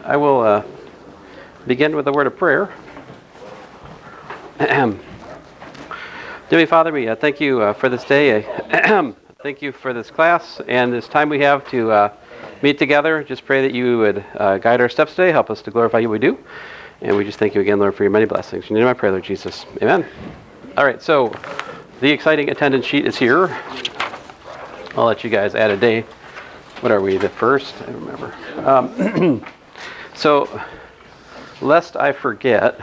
I will begin with a word of prayer. Dear Father, we thank you for this day. Thank you for this class and this time we have to meet together. Just pray that you would guide our steps today, help us to glorify you we do. And we just thank you again, Lord, for your many blessings. In the name of my prayer, Lord Jesus. Amen. All right, so the exciting attendance sheet is here. I'll let you guys add a day. What are we, the first? I don't remember. So, lest I forget,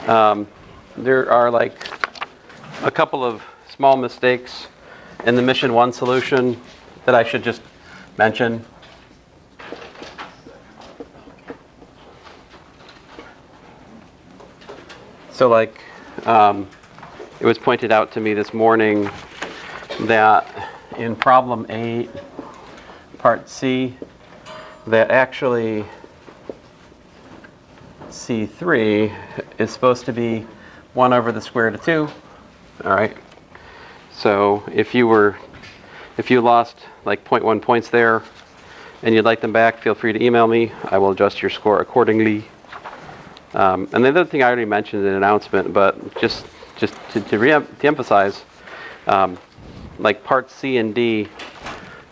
there are like a couple of small mistakes in the Mission 1 solution that I should just mention. So like, it was pointed out to me this morning that in problem 8, part C, that actually C3 is supposed to be 1 over the square root of 2. All right. So if you lost like 0.1 points there and you'd like them back, feel free to email me. I will adjust your score accordingly. And the other thing I already mentioned in the announcement, but just to emphasize, like part C and D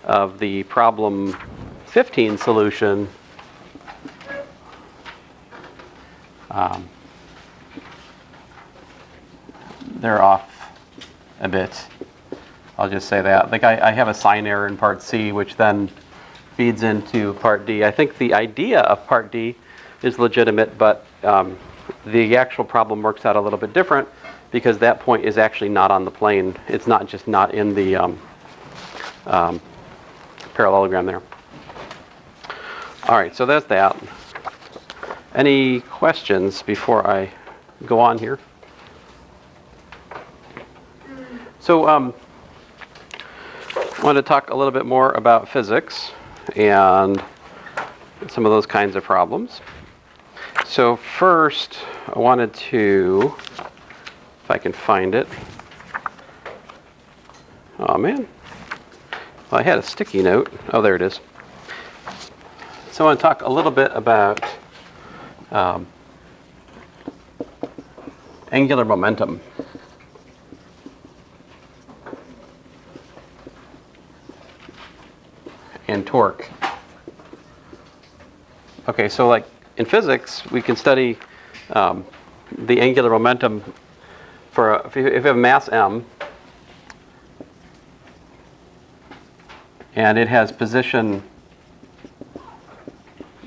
of the problem 15 solution, they're off a bit. I'll just say that. Like I have a sign error in part C, which then feeds into part D. I think the idea of part D is legitimate, but the actual problem works out a little bit different because that point is actually not on the plane. It's not just not in the parallelogram there. All right, so there's that. Any questions before I go on here? So I want to talk a little bit more about physics and some of those kinds of problems. So first, I wanted to, if I can find it. Oh man, well, I had a sticky note. Oh, there it is. So I want to talk a little bit about angular momentum. And torque. Okay, so like in physics, we can study the angular momentum for if you have mass m and it has position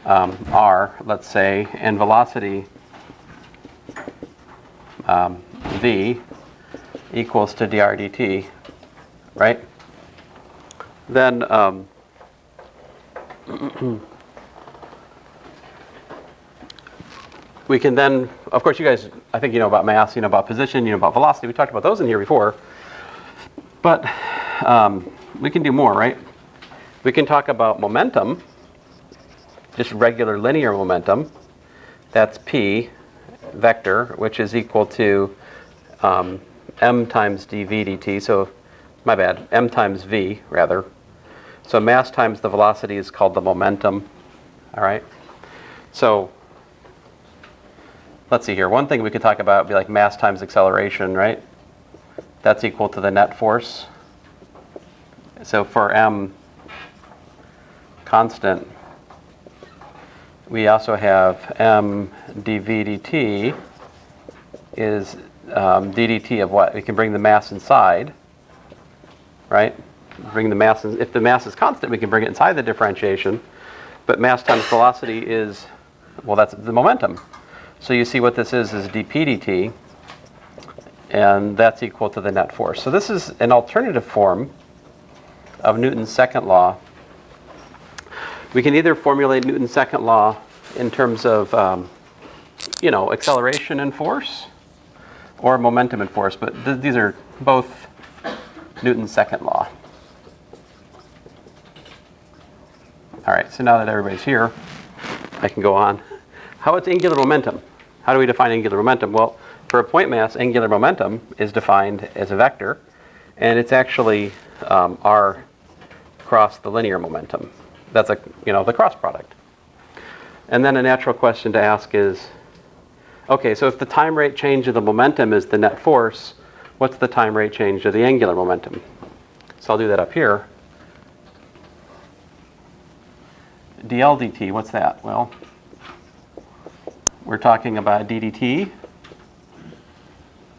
r, let's say, and velocity v equals to dr dt, right? Then we can then, of course, you guys, I think you know about mass, you know about position, you know about velocity. We talked about those in here before. But we can do more, right? We can talk about momentum, just regular linear momentum. That's p vector, which is equal to m times dv dt. So, my bad, m times v, rather. So mass times the velocity is called the momentum. All right? So, let's see here. One thing we could talk about would be like mass times acceleration, right? That's equal to the net force. So for m constant, we also have m dv dt is ddt of what? We can bring the mass inside, right? Bring the mass in, if the mass is constant, we can bring it inside the differentiation. But mass times velocity is, well, that's the momentum. So you see what this is dp dt, and that's equal to the net force. So this is an alternative form of Newton's second law. We can either formulate Newton's second law in terms of, acceleration and force, or momentum and force, but these are both Newton's second law. All right, so now that everybody's here, I can go on. How about angular momentum? How do we define angular momentum? Well, for a point mass, angular momentum is defined as a vector, and it's actually r cross the linear momentum. That's the cross product. And then a natural question to ask is, okay, so if the time rate change of the momentum is the net force, what's the time rate change of the angular momentum? So I'll do that up here. dl dt, what's that? Well, we're talking about ddt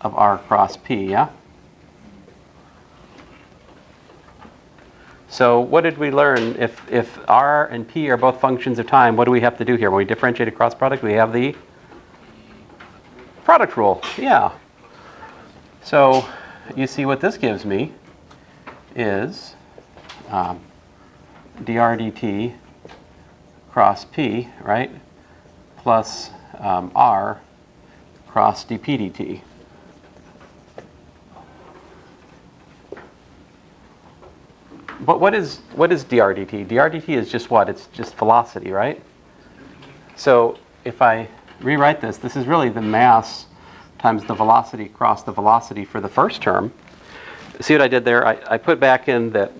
of r cross p, yeah? So what did we learn? If r and p are both functions of time, what do we have to do here? When we differentiate a cross product, we have the product rule. Yeah. So you see what this gives me is dr dt cross p, right, plus r cross dp dt. But what is dr dt? Dr dt is just what? It's just velocity, right? So if I rewrite this, this is really the mass times the velocity cross the velocity for the first term. See what I did there? I put back in that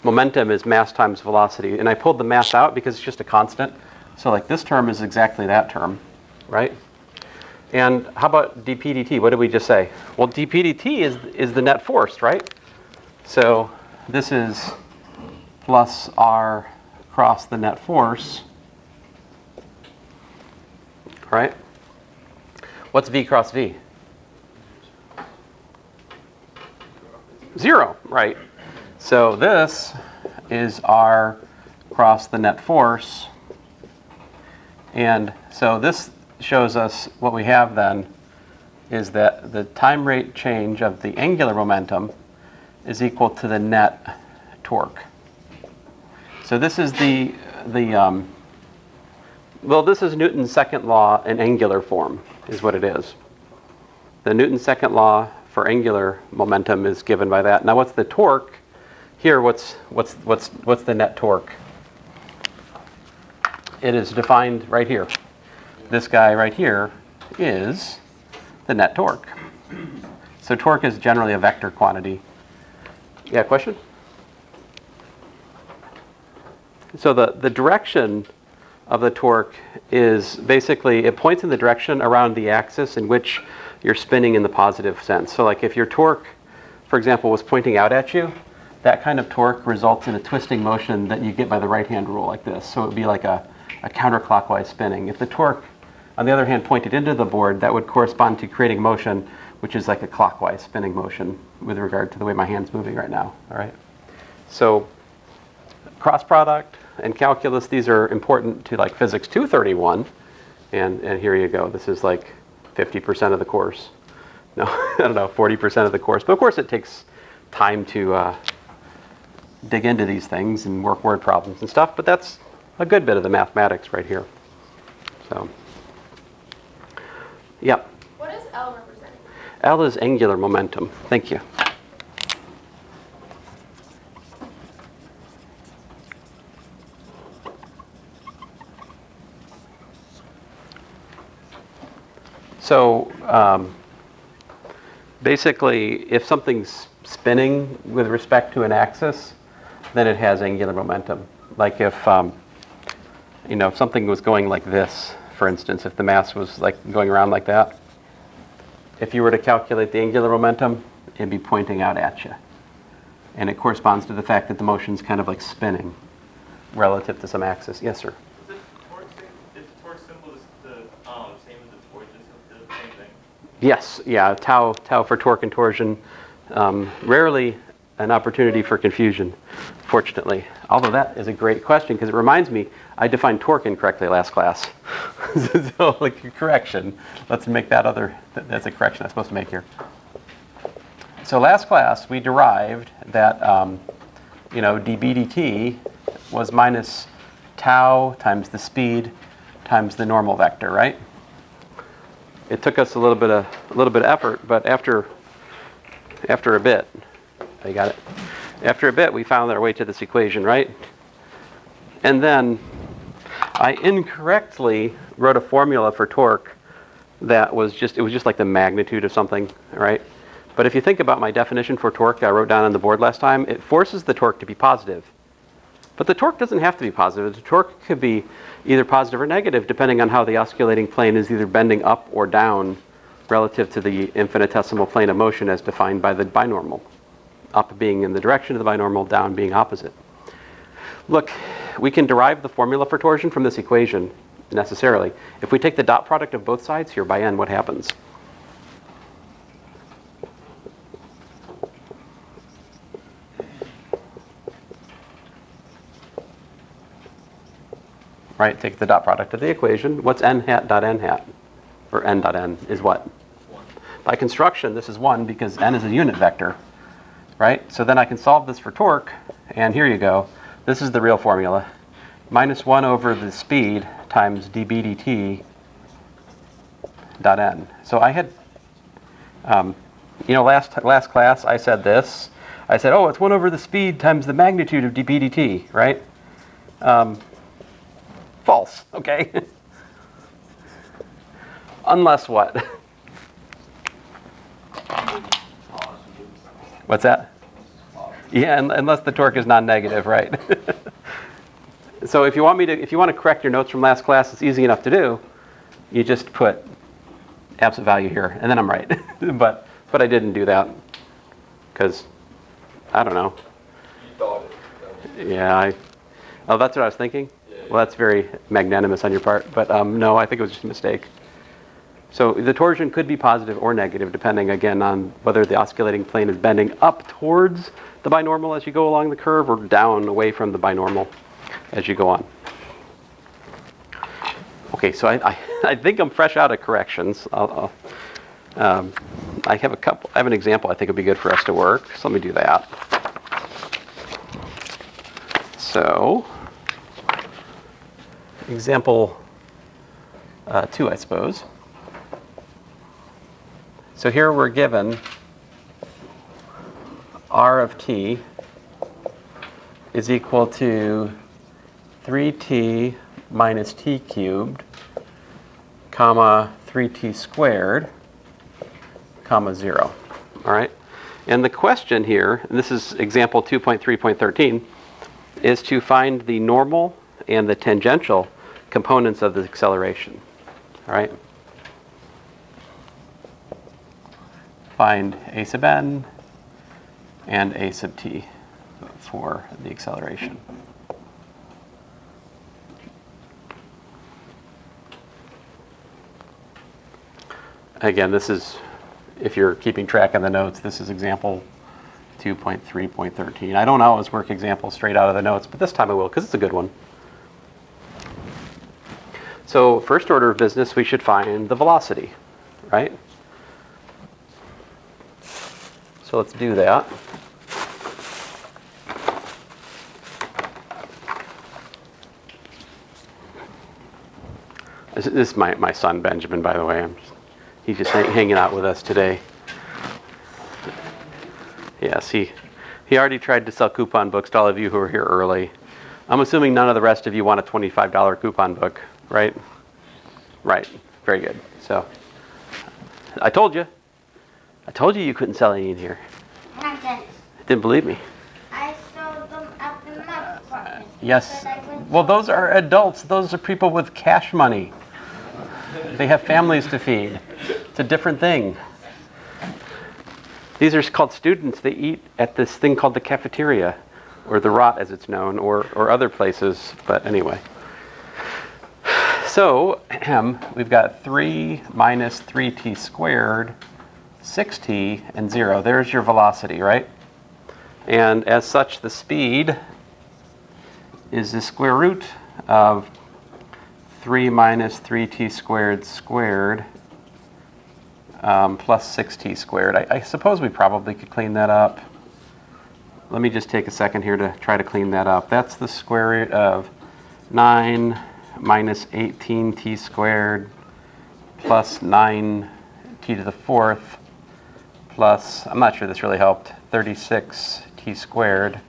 momentum is mass times velocity, and I pulled the mass out because it's just a constant. So like this term is exactly that term, right? And how about dp dt? What did we just say? Well, dp dt is the net force, right? So this is plus r cross the net force, right? What's v cross v? 0, right? So this is r cross the net force. And so this shows us what we have then is that the time rate change of the angular momentum is equal to the net torque. So this is well, this is Newton's second law in angular form, is what it is. The Newton's second law for angular momentum is given by that. Now, what's the torque? Here, what's the net torque? It is defined right here. This guy right here is the net torque. So torque is generally a vector quantity. Yeah, question? So the direction of the torque is basically, it points in the direction around the axis in which you're spinning in the positive sense. So like if your torque, for example, was pointing out at you, that kind of torque results in a twisting motion that you get by the right-hand rule like this. So it would be like a counterclockwise spinning. If the torque, on the other hand, pointed into the board, that would correspond to creating motion, which is like a clockwise spinning motion with regard to the way my hand's moving right now, all right? So cross product and calculus, these are important to like physics 231, and here you go. This is like 50% of the course. No, I don't know, 40% of the course. But of course it takes time to dig into these things and work word problems and stuff, but that's a good bit of the mathematics right here. So, yeah. What does L represent? L is angular momentum. Thank you. So basically, if something's spinning with respect to an axis, then it has angular momentum. Like if if something was going like this, for instance, if the mass was like going around like that, if you were to calculate the angular momentum, it'd be pointing out at you. And it corresponds to the fact that the motion's kind of like spinning relative to some axis. Yes, sir? Is the torque symbol the same as the torsion symbol? The same thing? Yes, yeah, tau for torque and torsion. Rarely an opportunity for confusion, fortunately. Although that is a great question because it reminds me, I defined torque incorrectly last class. So, like a correction, let's make that's a correction I'm supposed to make here. So last class we derived that, dB dt was minus tau times the speed times the normal vector, right? It took us a little bit of effort, but after a bit, you got it. After a bit, we found our way to this equation, right? And then I incorrectly wrote a formula for torque that was just like the magnitude of something, right? But if you think about my definition for torque I wrote down on the board last time, it forces the torque to be positive. But the torque doesn't have to be positive. The torque could be either positive or negative depending on how the osculating plane is either bending up or down relative to the infinitesimal plane of motion as defined by the binormal. Up being in the direction of the binormal, down being opposite. Look, we can derive the formula for torsion from this equation necessarily. If we take the dot product of both sides here by n, what happens? Right, take the dot product of the equation. What's n hat dot n hat? Or n dot n is what? 1. By construction, this is 1 because n is a unit vector. Right? So then I can solve this for torque, and here you go. This is the real formula. Minus 1 over the speed times dB dt dot n. So I had, last class I said this. I said, oh, it's 1 over the speed times the magnitude of dB dt, right? False, okay? Unless what? What's that? Yeah, unless the torque is non-negative, right? So if you want to correct your notes from last class, it's easy enough to do. You just put absolute value here, and then I'm right. but I didn't do that because I don't know. You thought it. Yeah, oh, that's what I was thinking. Yeah. Well, that's very magnanimous on your part, but no, I think it was just a mistake. So the torsion could be positive or negative, depending, again, on whether the osculating plane is bending up towards the binormal as you go along the curve or down away from the binormal as you go on. Okay, so I think I'm fresh out of corrections. I have an example I think would be good for us to work, so let me do that. So, example 2, I suppose. So here we're given r of t is equal to 3t minus t cubed, comma 3t squared, comma 0. All right? And the question here, and this is example 2.3.13, is to find the normal and the tangential components of the acceleration. All right? Find a sub n and a sub t for the acceleration. Again, this is, if you're keeping track of the notes, this is example 2.3.13. I don't always work examples straight out of the notes, but this time I will because it's a good one. So first order of business, we should find the velocity, right? So let's do that. This is my son, Benjamin, by the way. He's just hanging out with us today. Yes, he already tried to sell coupon books to all of you who are here early. I'm assuming none of the rest of you want a $25 coupon book, right? Right, very good. So, I told you you couldn't sell any in here. I didn't. Didn't believe me. I sold them at the math department. Yes. But I went Well, those are adults. Those are people with cash money. They have families to feed. It's a different thing. These are called students. They eat at this thing called the cafeteria, or the Rot as it's known, or other places. But anyway. So we've got 3 minus 3t squared, 6t, and 0. There's your velocity, right? And as such, the speed is the square root of 3 minus 3t squared squared plus 6t squared. I suppose we probably could clean that up. Let me just take a second here to try to clean that up. That's the square root of 9 minus 18t squared plus 9t to the fourth plus, I'm not sure this really helped, 36t squared.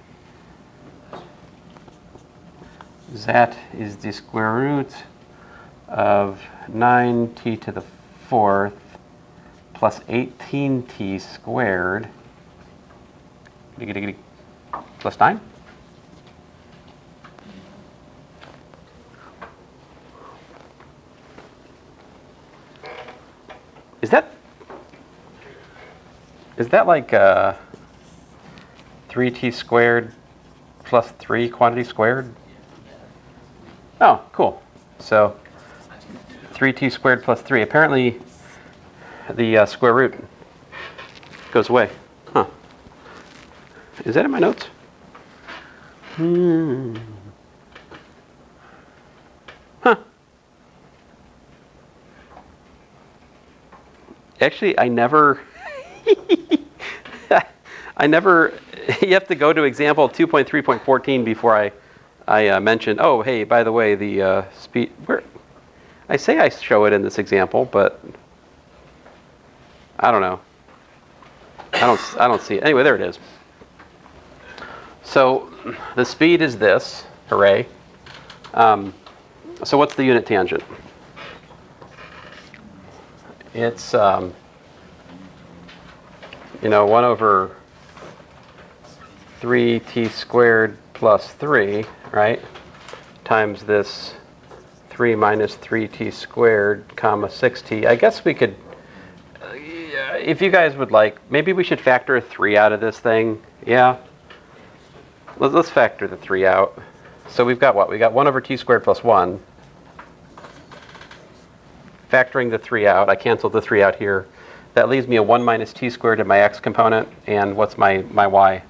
That is the square root of 9t to the fourth plus 18t squared plus 9. Is that like 3t squared plus 3 quantity squared? Oh, cool. So 3t squared plus 3. Apparently the square root goes away. Huh. Is that in my notes? Huh. Actually, I never, you have to go to example 2.3.14 before I mention, oh, hey, by the way, the speed, I say I show it in this example, but I don't know. I don't see it. Anyway, there it is. So the speed is this, hooray. So what's the unit tangent? It's, 1 over 3t squared plus 3, right? Times this 3 minus 3t squared, comma 6t. I guess we could, if you guys would like, maybe we should factor a 3 out of this thing. Yeah? Let's factor the 3 out. So we've got what? We got 1 over t squared plus 1. Factoring the 3 out, I canceled the 3 out here. That leaves me a 1 minus t squared in my x component. And what's my y?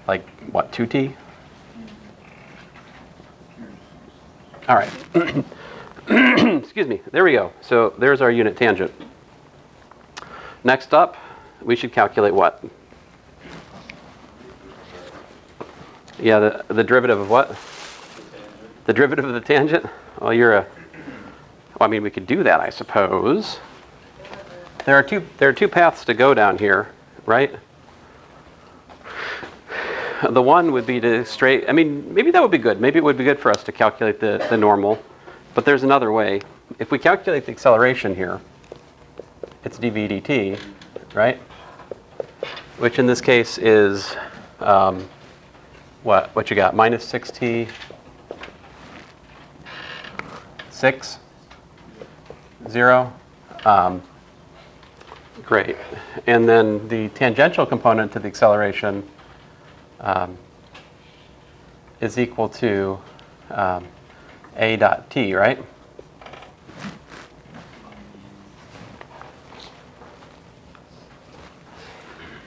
Like, what, 2t? All right. Excuse me. There we go. So there's our unit tangent. Next up, we should calculate what? Yeah, the derivative of what? The derivative of the tangent? Well, well, I mean, we could do that, I suppose. There are two paths to go down here, right? The one would be to I mean, maybe that would be good. Maybe it would be good for us to calculate the normal. But there's another way. If we calculate the acceleration here, it's dv dt, right? Which in this case is, what you got? Minus 6t, 6, 0. Great. And then the tangential component to the acceleration is equal to a dot t, right?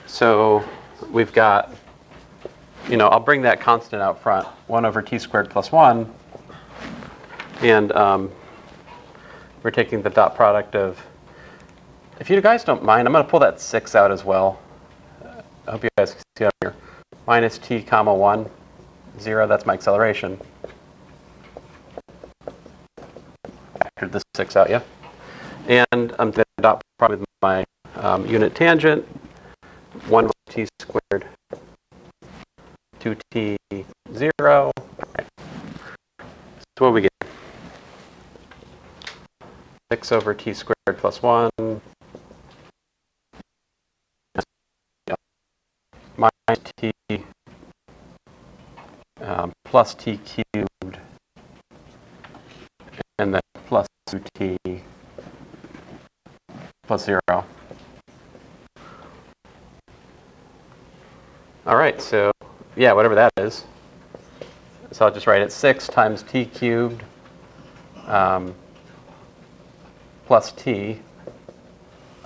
So we've got, I'll bring that constant out front, 1 over t squared plus 1. And we're taking the dot product of, if you guys don't mind, I'm going to pull that 6 out as well. I hope you guys can see up here. Minus t comma 1, 0, that's my acceleration. Factored the 6 out, yeah? And I'm going to dot product with my unit tangent, 1 over t squared, 2t, 0. Right. So what we get? 6 over t squared plus 1 minus t plus t cubed, and then plus 2t plus 0. All right, so yeah, whatever that is. So I'll just write it 6 times t cubed plus t.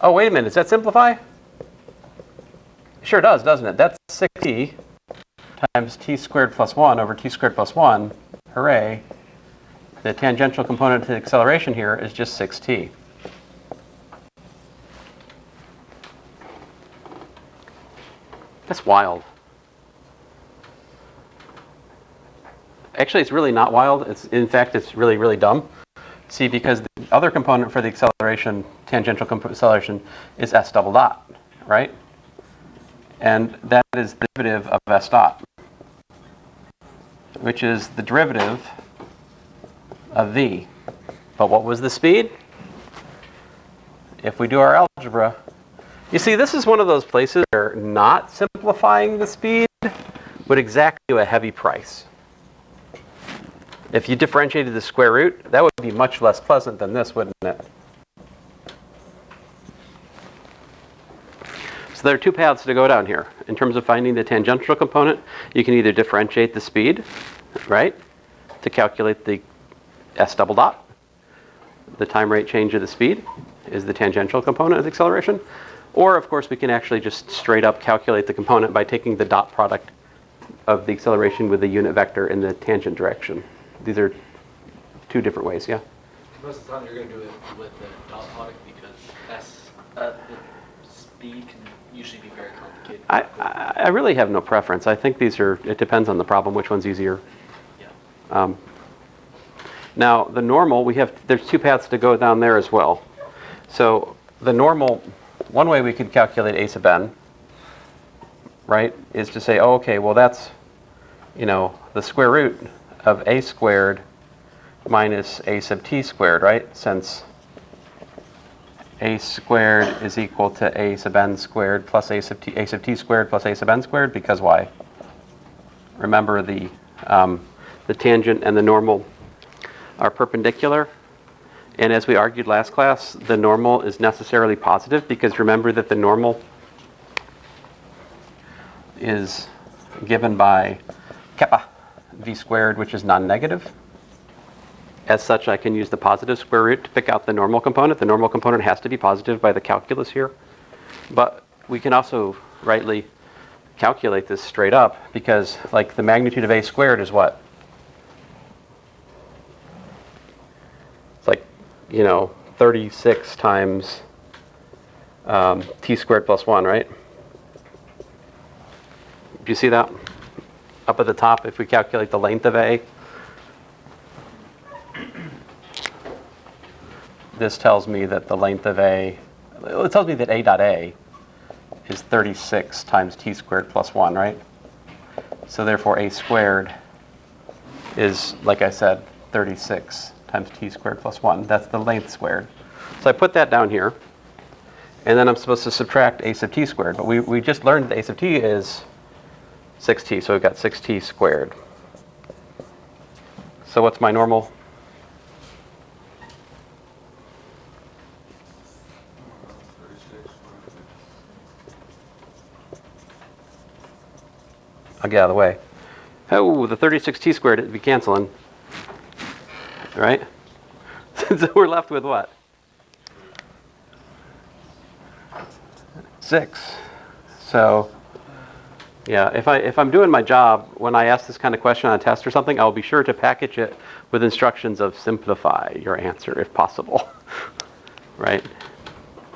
Oh, wait a minute, does that simplify? Sure does, doesn't it? That's 6t times t squared plus 1 over t squared plus 1. Hooray. The tangential component to the acceleration here is just 6t. That's wild. Actually, it's really not wild. In fact, it's really, really dumb. See, because the other component for the acceleration, tangential acceleration, is s double dot, right? And that is the derivative of s dot, which is the derivative of v. But what was the speed? If we do our algebra, you see, this is one of those places where not simplifying the speed would exact you a heavy price. If you differentiated the square root, that would be much less pleasant than this, wouldn't it? So there are two paths to go down here. In terms of finding the tangential component, you can either differentiate the speed, right, to calculate the s double dot. The time rate change of the speed is the tangential component of the acceleration. Or, of course, we can actually just straight up calculate the component by taking the dot product of the acceleration with the unit vector in the tangent direction. These are two different ways, yeah? Most of the time you're going to do it with the dot product because the speed can usually be very complicated. I really have no preference. I think these are, it depends on the problem, which one's easier. Yeah. Now, the normal, there's two paths to go down there as well. So the normal, one way we could calculate a sub n, right, is to say, oh, okay, well, that's, the square root of a squared minus a sub t squared, right? Since a squared is equal to a sub n squared plus a sub t squared plus a sub n squared, because why? Remember the tangent and the normal are perpendicular. And as we argued last class, the normal is necessarily positive, because remember that the normal is given by kappa v squared, which is non-negative. As such, I can use the positive square root to pick out the normal component. The normal component has to be positive by the calculus here. But we can also rightly calculate this straight up, because like the magnitude of a squared is what? It's like, 36 times t squared plus 1, right? Do you see that? Up at the top, if we calculate the length of A, this tells me that the length of A, it tells me that A dot A is 36 times t squared plus 1, right? So therefore A squared is, like I said, 36 times t squared plus 1. That's the length squared. So I put that down here, and then I'm supposed to subtract a sub t squared. But we just learned that a sub t is 6t, so we've got 6t squared. So what's my normal? I'll get out of the way. Oh, the 36t squared would be canceling. Right? So we're left with what? 6. So, yeah, if I'm doing my job, when I ask this kind of question on a test or something, I'll be sure to package it with instructions of simplify your answer if possible. Right?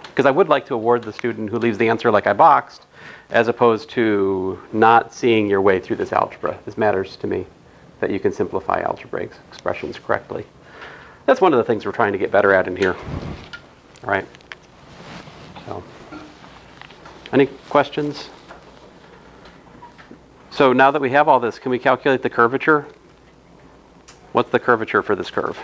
Because I would like to award the student who leaves the answer like I boxed, as opposed to not seeing your way through this algebra. This matters to me, that you can simplify algebraic expressions correctly. That's one of the things we're trying to get better at in here. All right? So, any questions? So now that we have all this, can we calculate the curvature? What's the curvature for this curve?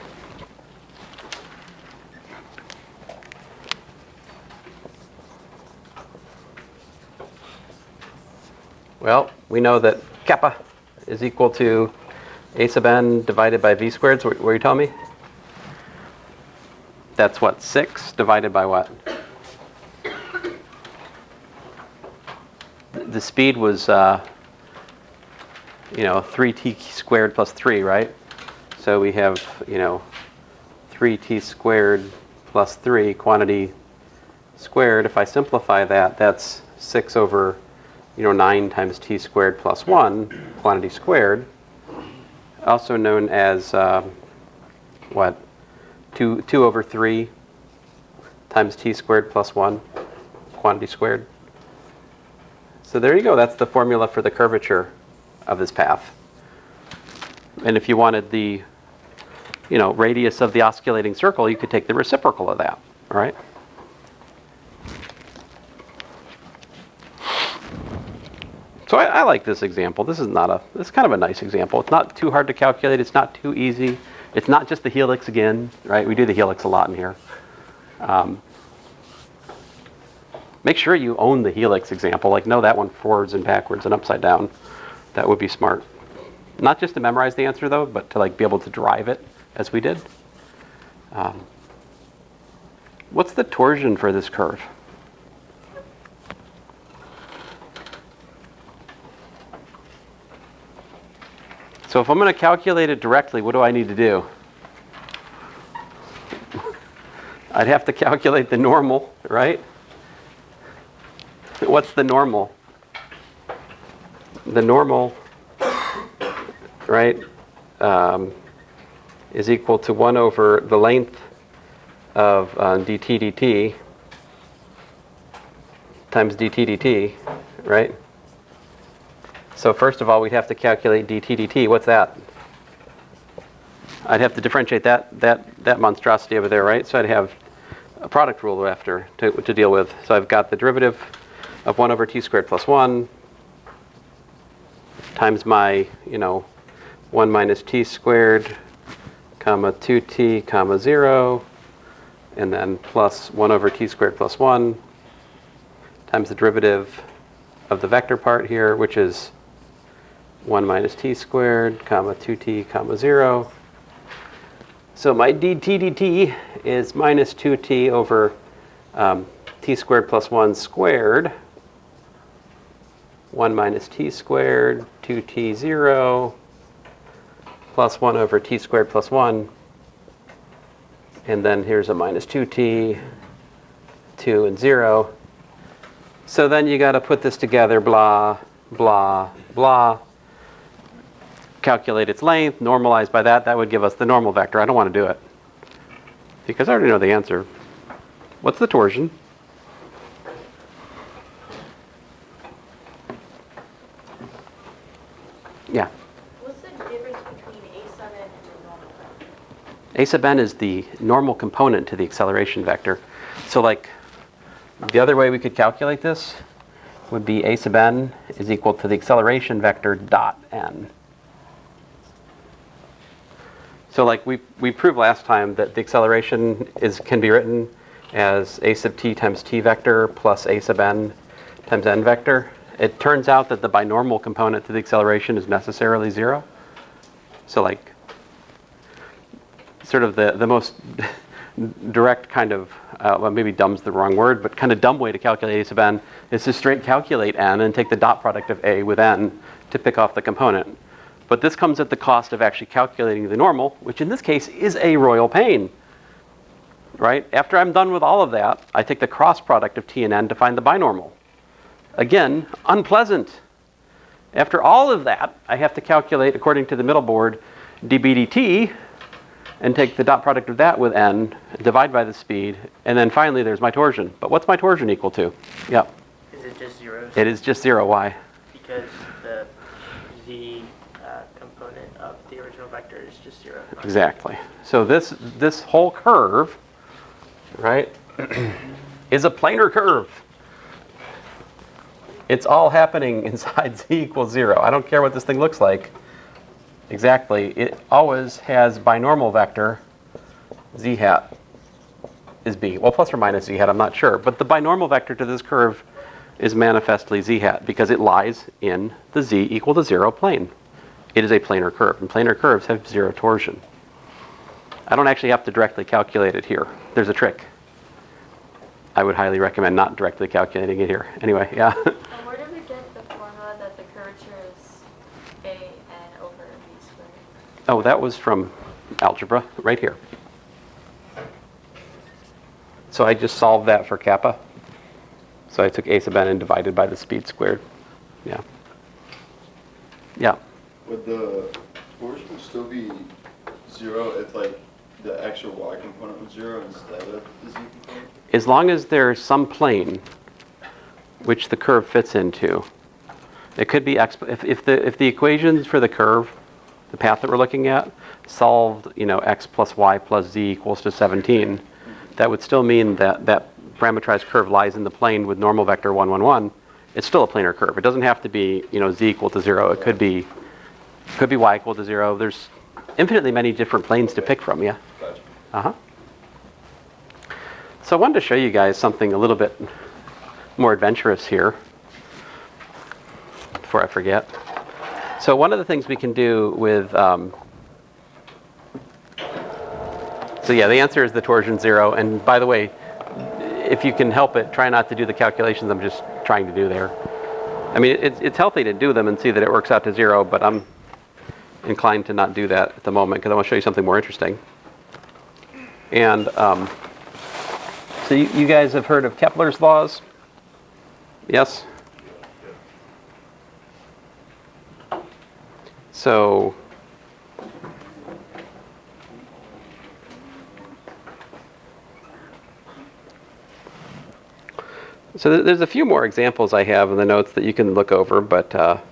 Well, we know that kappa is equal to a sub n divided by v squared. So what are you telling me? That's what, 6 divided by what? The speed was, 3t squared plus 3, right? So we have, 3t squared plus 3 quantity squared. If I simplify that, that's 6 over 9 times t squared plus 1, quantity squared, also known as, 2 over 3 times t squared plus 1, quantity squared. So there you go. That's the formula for the curvature of this path. And if you wanted the, radius of the osculating circle, you could take the reciprocal of that, all right? So I like this example. This is kind of a nice example. It's not too hard to calculate. It's not too easy. It's not just the helix again, right? We do the helix a lot in here. Make sure you own the helix example. Like, know that one forwards and backwards and upside down. That would be smart. Not just to memorize the answer, though, but to be able to drive it, as we did. What's the torsion for this curve? So if I'm going to calculate it directly, what do I need to do? I'd have to calculate the normal, right? What's the normal? The normal, right, is equal to 1 over the length of dt dt times dt dt, right? So first of all, we'd have to calculate dt dt. What's that? I'd have to differentiate that monstrosity over there, right? So I'd have a product rule after to deal with. So I've got the derivative of 1 over t squared plus 1 times my, 1 minus t squared, comma 2t, comma 0, and then plus 1 over t squared plus 1 times the derivative of the vector part here, which is 1 minus t squared, comma 2t, comma 0. So my dt dt is minus 2t over t squared plus 1 squared, 1 minus t squared, 2t 0, plus 1 over t squared plus 1. And then here's a minus 2t, 2 and 0. So then you got to put this together, blah, blah, blah. Calculate its length, normalize by that. That would give us the normal vector. I don't want to do it because I already know the answer. What's the torsion? Yeah. What's the difference between a sub n and the normal vector? A sub n is the normal component to the acceleration vector. So like the other way we could calculate this would be a sub n is equal to the acceleration vector dot n. So like we proved last time that the acceleration can be written as a sub t times t vector plus a sub n times n vector. It turns out that the binormal component to the acceleration is necessarily 0. So like sort of the most direct kind of, well maybe dumb's the wrong word, but kind of dumb way to calculate a sub n is to straight calculate n and take the dot product of a with n to pick off the component. But this comes at the cost of actually calculating the normal, which in this case is a royal pain, right? After I'm done with all of that, I take the cross product of t and n to find the binormal. Again, unpleasant. After all of that, I have to calculate, according to the middle board, dB dt, and take the dot product of that with n, divide by the speed, and then finally there's my torsion. But what's my torsion equal to? Yeah. Is it just zeros? It is just 0. Why? Because the z component of the original vector is just 0. Exactly. So this whole curve, right, is a planar curve. It's all happening inside z equals 0. I don't care what this thing looks like. Exactly. It always has binormal vector z hat is b. Well, plus or minus z hat, I'm not sure. But the binormal vector to this curve is manifestly z hat because it lies in the z equal to 0 plane. It is a planar curve, and planar curves have 0 torsion. I don't actually have to directly calculate it here. There's a trick. I would highly recommend not directly calculating it here. Anyway, yeah. So where did we get the formula that the curvature is a n over b squared? Oh, that was from algebra, right here. So I just solved that for kappa. So I took a sub n and divided by the speed squared. Yeah. Yeah. Would the torsion still be 0 if like the x or y component was 0 instead of the z component? As long as there's some plane which the curve fits into, it could be x. If the equations for the curve, the path that we're looking at, solved x plus y plus z equals to 17, that would still mean that that parametrized curve lies in the plane with normal vector 1, 1, 1. It's still a planar curve. It doesn't have to be z equal to 0. It could be y equal to 0. There's infinitely many different planes to pick from. Yeah. Gotcha. Uh-huh. So I wanted to show you guys something a little bit more adventurous here before I forget. So one of the things we can do with, so yeah, the answer is the torsion 0. And by the way, if you can help it, try not to do the calculations I'm just trying to do there. I mean, it's healthy to do them and see that it works out to 0, but inclined to not do that at the moment because I want to show you something more interesting. And so you guys have heard of Kepler's laws? Yes? So there's a few more examples I have in the notes that you can look over, but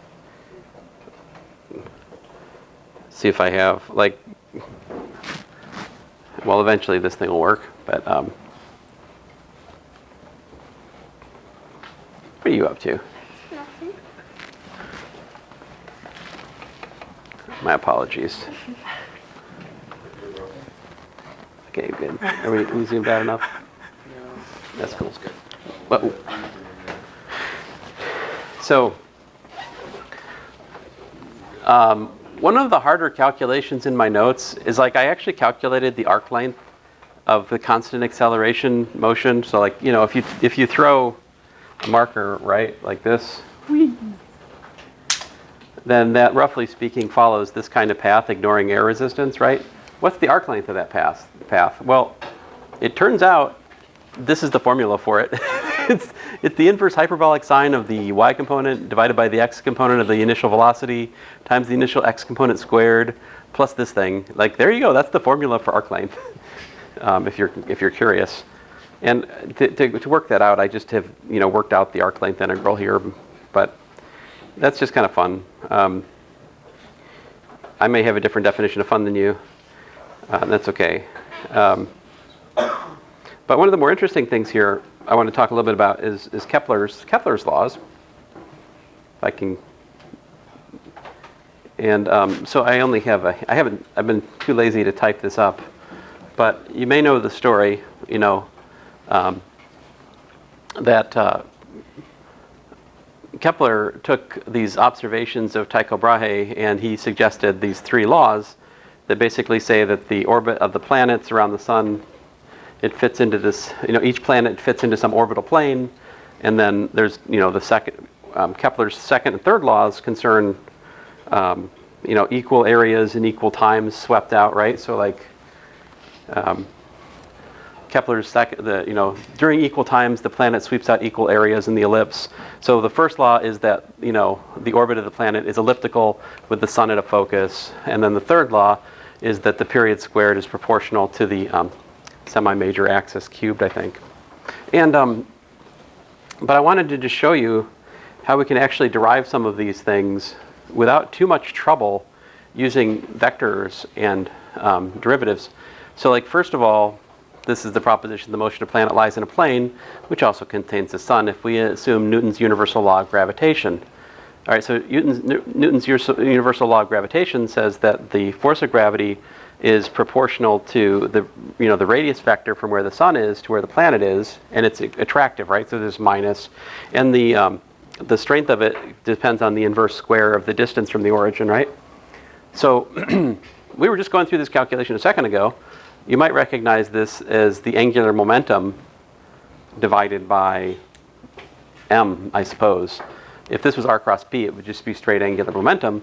see if I have, like, well, eventually this thing will work, but what are you up to? Nothing. My apologies. Okay, good. Are we zoomed out enough? That's cool. Good. Whoa. So, one of the harder calculations in my notes is like I actually calculated the arc length of the constant acceleration motion. So, like, you know, if you throw a marker right like this, then that, roughly speaking, follows this kind of path, ignoring air resistance, right? What's the arc length of that path? Well, it turns out this is the formula for it. It's the inverse hyperbolic sine of the y component divided by the x component of the initial velocity times the initial x component squared plus this thing. Like, there you go. That's the formula for arc length. If you're curious. And to work that out, I just have worked out the arc length integral here, but that's just kind of fun. I may have a different definition of fun than you. That's okay. But one of the more interesting things here I want to talk a little bit about is Kepler's laws. If I can. And so I only have I've been too lazy to type this up, but you may know the story, that Kepler took these observations of Tycho Brahe and he suggested these three laws that basically say that the orbit of the planets around the sun, it fits into this, each planet fits into some orbital plane, and then there's, the second, Kepler's second and third laws concern, equal areas and equal times swept out, right? So like, Kepler's second, during equal times, the planet sweeps out equal areas in the ellipse. So the first law is that, the orbit of the planet is elliptical with the sun at a focus. And then the third law is that the period squared is proportional to the semi-major axis cubed, I think. And, but I wanted to just show you how we can actually derive some of these things without too much trouble using vectors and derivatives. So like, first of all, this is the proposition the motion of a planet lies in a plane, which also contains the sun, if we assume Newton's universal law of gravitation. All right, so Newton's universal law of gravitation says that the force of gravity is proportional to the the radius vector from where the sun is to where the planet is, and it's attractive, right? So there's minus, and the strength of it depends on the inverse square of the distance from the origin, right? So we were just going through this calculation a second ago. You might recognize this as the angular momentum divided by m, I suppose. If this was r cross p, it would just be straight angular momentum.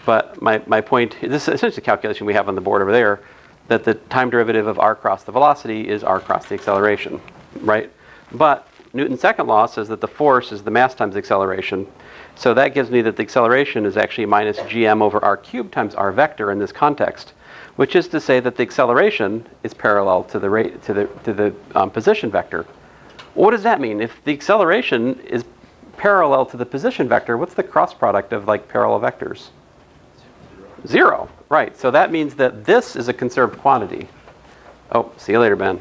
But my point, this is essentially the calculation we have on the board over there, that the time derivative of r cross the velocity is r cross the acceleration, right? But Newton's second law says that the force is the mass times acceleration. So that gives me that the acceleration is actually minus gm over r cubed times r vector in this context, which is to say that the acceleration is parallel to the position vector. What does that mean? If the acceleration is parallel to the position vector, what's the cross product of like parallel vectors? 0, right. So that means that this is a conserved quantity. Oh, see you later, Ben.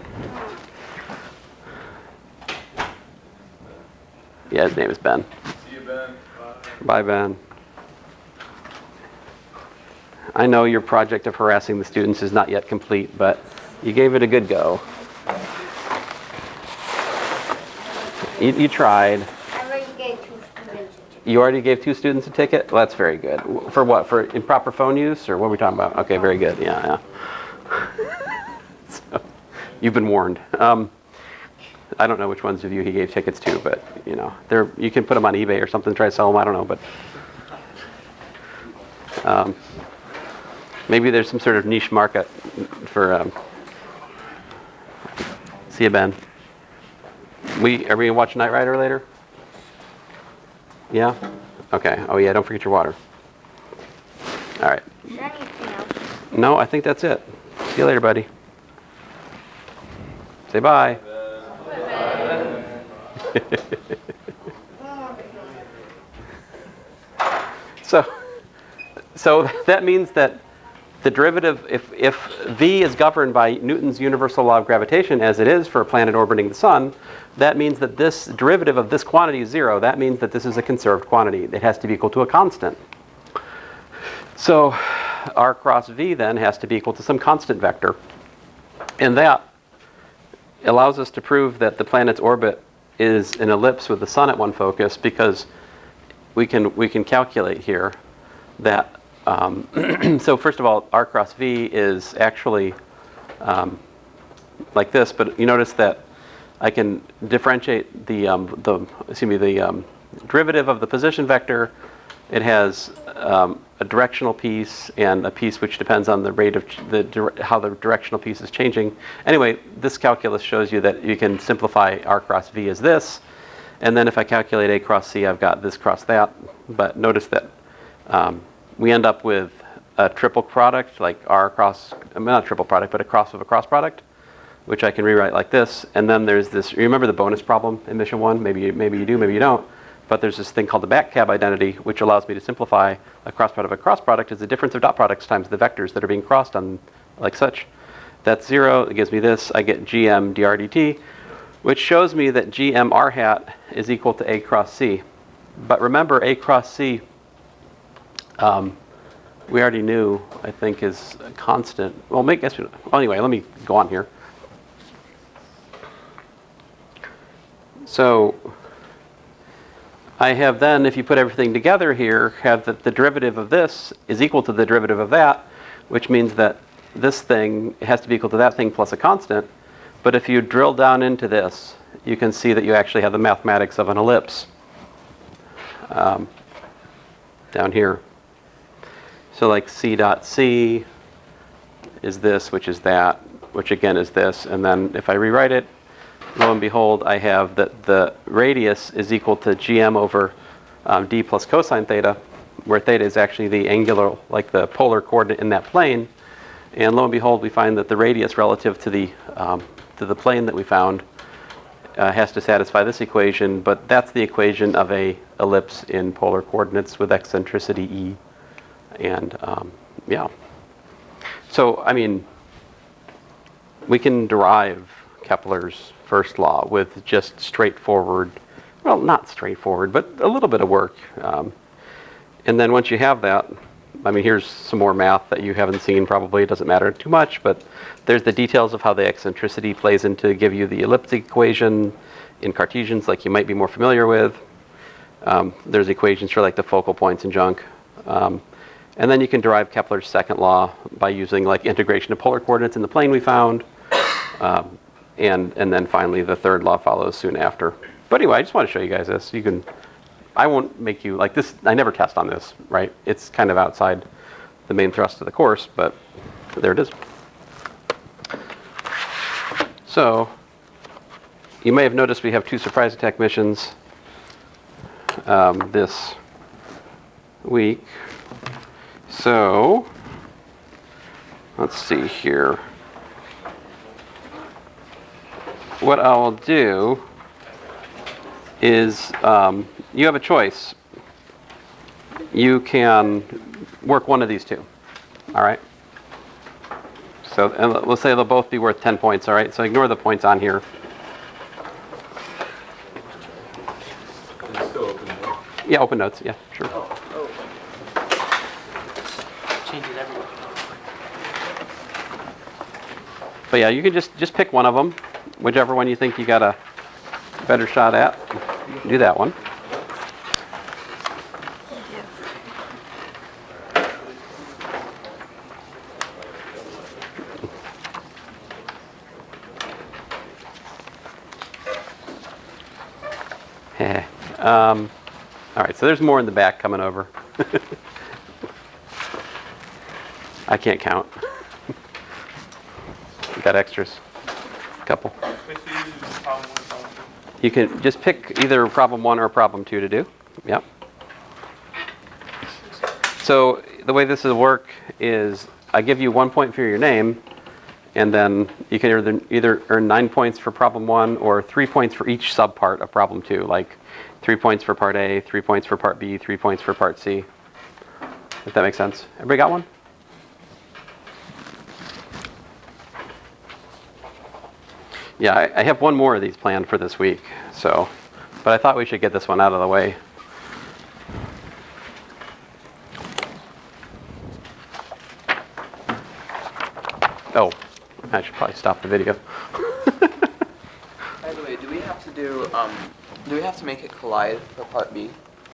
Yeah, his name is Ben. See you, Ben. Bye, Ben. I know your project of harassing the students is not yet complete, but you gave it a good go. You tried. I already gave 2 students a ticket. You already gave 2 students a ticket? Well, that's very good. For what? For improper phone use, or what are we talking about? Okay, very good. Yeah. So, you've been warned. I don't know which ones of you he gave tickets to, but you can put them on eBay or something, try to sell them. I don't know, but Maybe there's some sort of niche market for. See you, Ben. Are we gonna watch Knight Rider later? Yeah. Okay. Oh yeah. Don't forget your water. All right. Is there anything else? No, I think that's it. See you later, buddy. Say bye. So that means that the derivative, if v is governed by Newton's universal law of gravitation, as it is for a planet orbiting the sun, that means that this derivative of this quantity is 0. That means that this is a conserved quantity. It has to be equal to a constant. So r cross v then has to be equal to some constant vector. And that allows us to prove that the planet's orbit is an ellipse with the sun at one focus, because we can calculate here that so first of all, r cross v is actually like this, but you notice that I can differentiate the derivative of the position vector. It has a directional piece and a piece which depends on the rate of how the directional piece is changing. Anyway, this calculus shows you that you can simplify r cross v as this, and then if I calculate a cross c, I've got this cross that. But notice that we end up with a triple product, like r cross, not a triple product, but a cross of a cross product, which I can rewrite like this. And then there's this, you remember the bonus problem in mission 1? Maybe you do, maybe you don't. But there's this thing called the back cab identity, which allows me to simplify a cross product of a cross product as the difference of dot products times the vectors that are being crossed on, like such. That's 0. It gives me this. I get gm dr dt, which shows me that gm r hat is equal to a cross c. But remember, a cross c, we already knew, I think, is a constant. Well, anyway, let me go on here. So I have then, if you put everything together here, have that the derivative of this is equal to the derivative of that, which means that this thing has to be equal to that thing plus a constant. But if you drill down into this, you can see that you actually have the mathematics of an ellipse down here. So like c dot c is this, which is that, which again is this. And then if I rewrite it, lo and behold, I have that the radius is equal to gm over d plus cosine theta, where theta is actually the angular, like the polar coordinate in that plane. And lo and behold, we find that the radius relative to the plane that we found has to satisfy this equation, but that's the equation of a ellipse in polar coordinates with eccentricity e. And yeah. So, I mean, we can derive Kepler's first law with just straightforward, well, not straightforward, but a little bit of work. And then once you have that, I mean, here's some more math that you haven't seen probably. It doesn't matter too much, but there's the details of how the eccentricity plays into give you the elliptic equation in Cartesians, like you might be more familiar with. There's equations for like the focal points and junk. And then you can derive Kepler's second law by using like integration of polar coordinates in the plane we found. And then finally the third law follows soon after. But anyway, I just want to show you guys this. I won't make you like this. I never test on this, right? It's kind of outside the main thrust of the course, but there it is. So you may have noticed we have 2 surprise attack missions this week. So let's see here. What I'll do is you have a choice. You can work one of these 2. All right? So and let's say they'll both be worth 10 points. All right? So ignore the points on here. It's still open now. Yeah, open notes. Yeah, sure. Changes everything. But yeah, you can just pick one of them, whichever one you think you got a better shot at. Do that one. All right, so there's more in the back coming over. I can't count. Got extras. Couple. Wait, so you do problem 1, problem 2? You can just pick either problem 1 or problem 2 to do. Yep. So the way this will work is I give you 1 point for your name, and then you can either earn 9 points for problem 1 or 3 points for each subpart of problem 2, like 3 points for part A, 3 points for part B, 3 points for part C. If that makes sense. Everybody got one? Yeah, I have one more of these planned for this week, so, but I thought we should get this one out of the way. Oh, I should probably stop the video. By the way, do we have to make it collide for part B?